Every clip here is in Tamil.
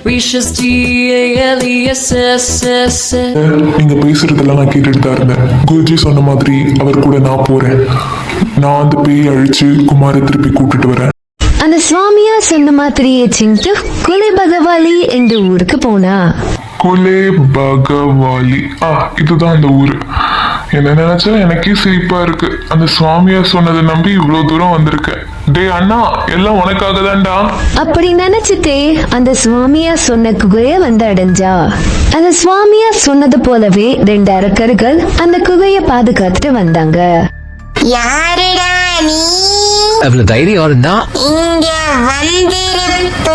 reaches DALESS. நீங்க பேசுறதெல்லாம் நான் கேட்டுட்டு தான் இருந்தேன். குருஜி சொன்ன மாதிரி அவர் கூட நான் போறேன். நான் அந்த பேயை அழிச்சு குமாரை திருப்பி கூப்பிட்டுட்டு வரேன். அந்த சுவாமியா சொன்ன மாதிரியே சிந்து குலை பகவாலி என்ற ஊருக்கு போனா. குலே பகவாலி, இதுதான் அந்த ஊரு. என்ன நினைச்சா எனக்கே சிரிப்பா இருக்கு. அந்த சுவாமியா சொன்னதை நம்பி இவ்வளவு தூரம் வந்திருக்கேன். டே அண்ணா, எல்லாம் உனக்காக தான்டா. அப்படி நினைச்சிட்டே அந்த சுவாமியா சொன்ன குகைய வந்து அடைஞ்சா. அந்த சுவாமியா சொன்னது போலவே 2 அரக்கர்கள் அந்த குகைய பாதுகாத்துட்டு வந்தாங்க. யாருடா நீ? அவ்வளவு தைரியம் இருந்தா இங்க வந்திருப்ப.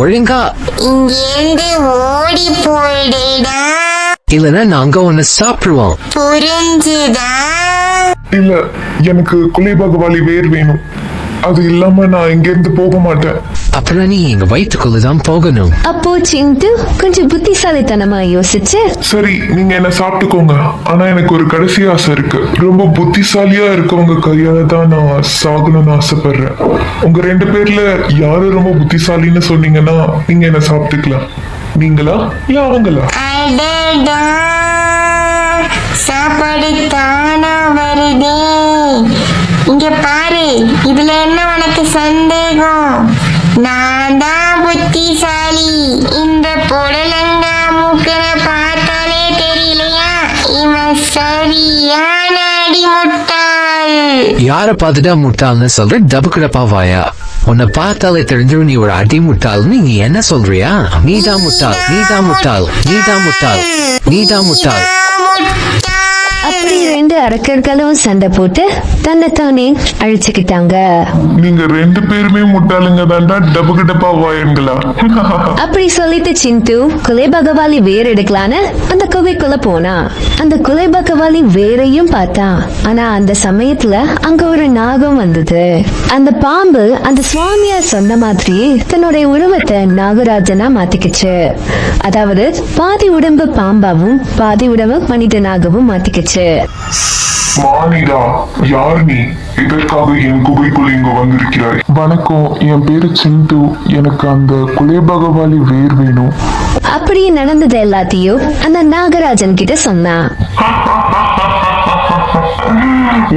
ஒழுங்கா இங்கிருந்து ஓடி போயிடுடா. இல்லன்னா நாங்க உன்னை சாப்பிடுவோம். புரிஞ்சுதா? இல்ல, எனக்கு குலே பகவாலி வேர் வேணும். அது இல்லாம நான் இங்க இருந்து போக மாட்டேன். அப்புறம் நீ எங்க வயிற்றுக்குள்ளதான் போகணும். அப்போ சிந்து கொஞ்சம் புத்திசாலித்தனமா யோசிச்சு, சரி, நீங்க என்ன சாப்பிட்டுக்கோங்க. ஆனா எனக்கு ஒரு கடைசி ஆசை இருக்கு. ரொம்ப புத்திசாலியா இருக்கவங்க கையால தான் நான் சாகணும்னு ஆசைப்படுறேன். உங்க 2 பேர்ல யாரு ரொம்ப புத்திசாலின்னு சொன்னீங்கன்னா நீங்க என்ன சாப்பிட்டுக்கலாம். நீங்களா இல்ல அவங்களா? அடடா, சாப்பாடு தானா வருதே. இங்க பாரு, இதுல என்ன உனக்கு சந்தேகம்? நான் தான் புத்திசாலி. இந்த புடலங்கா மூக்கனை பார்த்தாலே தெரியலையா? இவன் சரியான அடிமுட்டாள். யார பார்த்துட்டா முட்டாள்னு சொல்ற? டபு கிடப்பாவாயா? உன்னை பார்த்தாலே தெரிஞ்சிடும் நீ ஒரு அடி முட்டாள்னு. நீ என்ன சொல்றியா? நீதான் முட்டாள், நீதான் முட்டாள், நீதான் முட்டாள், நீதான் முட்டாள். அப்படி 2 அரக்கர்களும் சண்டை போட்டு தன்னைத்தானே அழிச்சுக்கிட்டாங்க. நீங்க 2 பேருமே முட்டாளுங்க தான்டா. டபுக்கு டப்பா வாயன்களா? அப்படி சொல்லிட்டு சிந்து குலை பகவாலி வேர் எடுக்கலான்னு அந்த குகைக்குள்ள போனா. அந்த குலை பகவாலி வேரையும் பார்த்தா. ஆனா அந்த சமயத்துல அங்க ஒரு நாகம் வந்தது. அந்த பாம்பு அந்த சுவாமியா சொன்ன மாதிரி தன்னுடைய உருவத்தை நாகராஜனா மாத்திக்கிச்சு. அதாவது பாதி உடம்பு பாம்பாவும் பாதி உடம்பு மனிதனாகவும் மாத்திக்கிச்சு. மானிடா, யார் நீ? இதற்காக என் குகைக்குள் இங்கு வந்திருக்கிறாய்? வணக்கம், என் பேரு சிந்து. எனக்கு அந்த குலே பகவாலி வேர் வேணும். அப்படி நடந்தது எல்லாத்தையும் அந்த நாகராஜன் கிட்ட சொன்னா.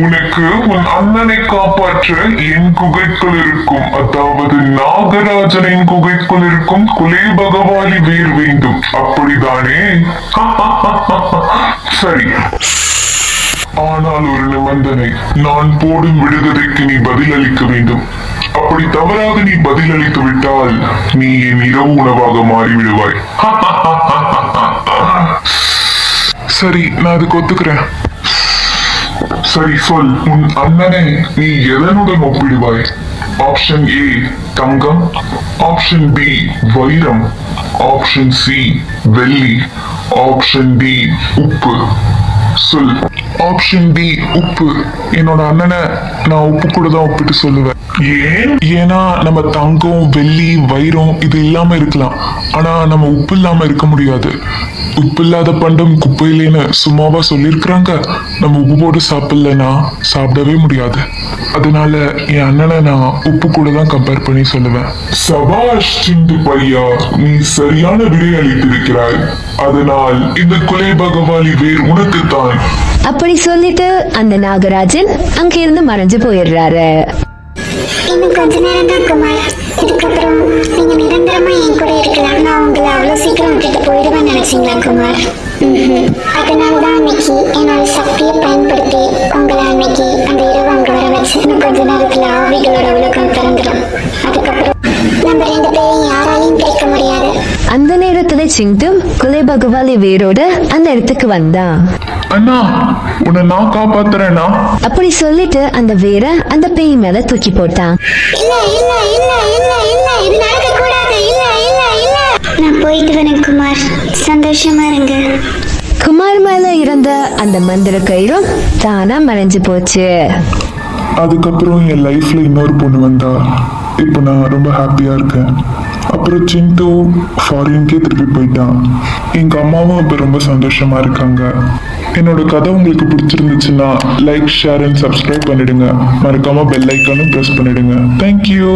உனக்கு உன் அண்ணனை காப்பாற்ற என் குகைக்குள் இருக்கும், அதாவது நாகராஜனின் குகைக்குள் இருக்கும் குலே பகவாலி வேர் வேண்டும், அப்படிதானே? சரி, ஆனால் ஒரு நிபந்தனை. நான் போடும் விடுகதைக்கு நீ பதில் அளிக்க வேண்டும். அப்படி தவறாக நீ பதில் அளித்து விட்டால் நீ என் இரவு உணவாக மாறிவிடுவாய். சரி, நான் அதுக்கு ஒத்துக்கிறேன். சரி, சொல். உன் அண்ணனை நீ எதனுடன் ஒப்பிடுவாய்? ஆப்ஷன் ஏ தங்கம், ஆப்ஷன் பி வைரம், ஆப்ஷன் சி வெள்ளி, ஆப்ஷன் டி உப்பு. சொல். ஆப்ஷன் பி உப்பு. என்னோட அண்ணனை நான் உப்பு கூட தான் ஒப்பிட்டு சொல்லுவேன். ஏன்னா நம்ம தங்கம் வெள்ளி வைரம் இது இல்லாம இருக்கலாம், ஆனா நம்ம உப்பு இல்லாம இருக்க முடியாது. உப்பு இல்லாத பண்டம் குப்பையிலேன்னு சும்மாவா சொல்லியிருக்கிறாங்க. நம்ம உப்பு போட்டு சாப்பிடலன்னா சாப்பிடவே முடியாது. அதனால என் அண்ணனை நான் உப்பு கூட தான் கம்பேர் பண்ணி சொல்லுவேன். சபாஷ் சிந்து பையா, நீ சரியான விடை அளித்திருக்கிறாய். அதனால் இந்த குலே பகவாலி வேர் உனக்குத்தான். அப்படி சொல்லிட்டு அந்த நாகராஜன் அங்கிருந்து மறைஞ்சு போயிடுறாரு. இன்னும் கொஞ்ச நேரம் தான் குமார். இதுக்கப்புறம் நீங்க நிரந்தரமா என் கூட இருக்கலாம். நான் உங்களை அவ்வளவு சீக்கிரம் விட்டுட்டு போயிடுவேன்னு நினைச்சீங்களா குமார்? அதனாலதான் அன்னைக்கு என்னோட சக்தியை பயன்படுத்தி உங்களை அன்னைக்கு அந்த இரவு அங்க வர வச்சு. இன்னும் கொஞ்ச நேரத்துல ஆவிகளோட உலகம் திறந்துடும். அதுக்கப்புறம் நம்ம 2 பேரையும் யாராலையும் பிரிக்க முடியாது. அந்த நேரத்துல சிந்து குலை பகவாலி வேரோட அந்த இடத்துக்கு வந்தான். அண்ணா, உன்னை நான் காப்பாத்துறேன்னா? அப்படி சொல்லிட்டு அந்த வேரை அந்த பேய் மேல தூக்கி போட்டான். இல்ல இல்ல இல்ல இல்ல இல்ல, இது நடக்க கூடாது. இல்ல இல்ல இல்ல, நான் போயிட்டு வரேன் குமார். சந்தோஷமா இருங்க. குமார் மேல இருந்த அந்த மந்திர கயிறும் தானா மறைஞ்சு போச்சு. அதுக்கப்புறம் என் லைஃப்ல இன்னொரு பொண்ணு வந்தா. இப்போ நான் ரொம்ப ஹாப்பியா இருக்கேன். அப்புறம் சிந்து ஃபாரின்கே திருப்பி போயிட்டான். எங்க அம்மாவும் இப்போ ரொம்ப சந்தோஷமா இருக்காங்க. என்னோட கதை உங்களுக்கு பிடிச்சிருந்துச்சுன்னா லைக், ஷேர் அண்ட் சப்ஸ்கிரைப் பண்ணிடுங்க. மறக்காம பெல் ஐக்கானும் ப்ரெஸ் பண்ணிடுங்க. தேங்க்யூ.